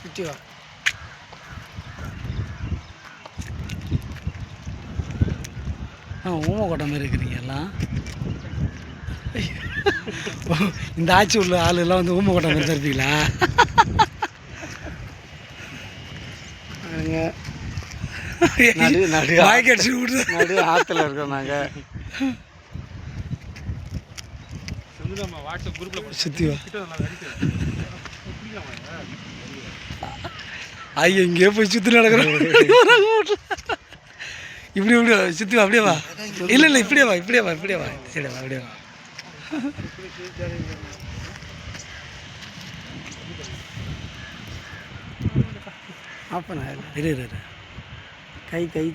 சுற்றி வா. ஊமக்கோட்டை மாதிரி இருக்கிறீங்க எல்லாம். இந்த ஆட்சி உள்ள ஆளுலாம் வந்து ஊமக்கோட்டை மாதிரி தருப்பீங்களா? வாய்க்கடிச்சு விடுது. நடு ஆற்றுல இருக்கோம் நாங்கள். சுற்றி வா. ஐயோ இங்கேயே போய் சுற்றி நடக்கிறோம். இப்படி இப்படி சுற்றி வா. அப்படியே வா. இல்லை இல்லை இப்படியே வா, இப்படியே வா, இப்படியே வா. சரி வா, அப்படியே வா. ஆப்பண்ணா இரு இரு. கை கை